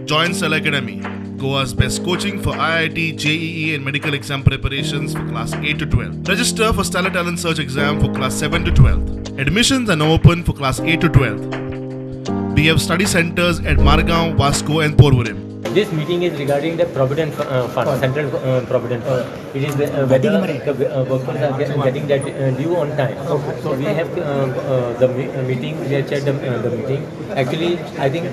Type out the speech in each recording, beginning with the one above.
Join Cell Academy, Goa's best coaching for IIT, JEE and medical exam preparations for class 8 to 12. Register for Stellar Talent Search exam for class 7 to 12. Admissions are now open for class 8 to 12. We have study centers at Margao, Vasco and Porvorim. This meeting is regarding the Provident Fund, Central Provident Fund. It is whether the workers are getting that due on time. So we have the meeting, we have checked the meeting. Actually, I think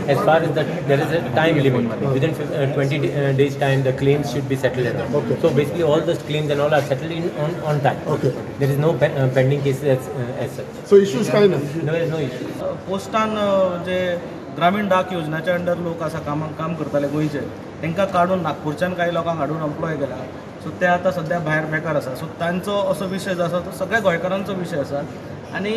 as far as that there is a time limit. Within 20 days time, the claims should be settled. So basically all the claims and all are settled on time. There is no pending cases as such. So issues kind of? No, there is no issue. पोस्टान ग्रामीण डाक योजनेच्या under लोक असा काम करताले गोयचे तांकां काढून नागपूरच्यान काही लोकांक हाडून एम्प्लॉय केला सो ते आतां सध्या भायर बेकार आसा सो तांचो असो विशय जो आसा तो सगळ्या गोंयकारांचो विशय आसा आनी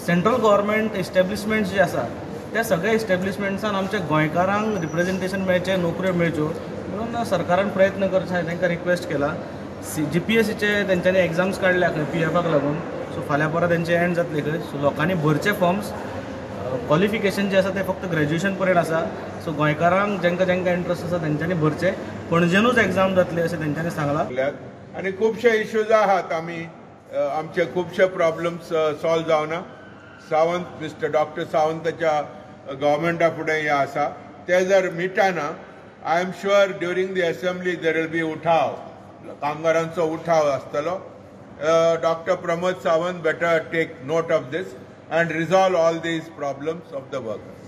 सेंट्रल गव्हर्मेंट एस्टॅब्लिशमेंट्स जे आसा त्या सगळ्या एस्टॅब्लिशमेंट्सान आमच्या गोंयकारांक रिप्रेझेंटेशन मेळचें नोकऱ्यो मेळच्यो म्हणून सरकारान प्रयत्न करचे तांकां रिक्वेस्ट केला GPSCचे तेंच्यांनी एग्जाम्स काडल्या खंय PFाक लागून सो फाल्यां परत तेंचे एंड जातले खंय सो लोकांनी भरचे फॉर्म्स क्वॉलिफिकेशन जे आसा ते फक्त ग्रॅज्युएशन पर्यंत आसा सो गोंयकारांक जेंका इंट्रस्ट आसा तेंच्यांनी भरचे पणजेनूच एग्जाम जातले अशें तेंच्यांनी सांगलां आनी खुबशे इश्यूज आहात आमचे खुबशे प्रॉब्लेम्स सॉल्व जावना सावंत मिस्टर डॉक्टर सावंताच्या गव्हर्मेंटा फुडें हे आसा ते जर मिटाना I am sure during the assembly there will be उठाव कामगारांचो उठाव आसतलो doctor Pramod Sawant better take note of this and resolve all these problems of the workers.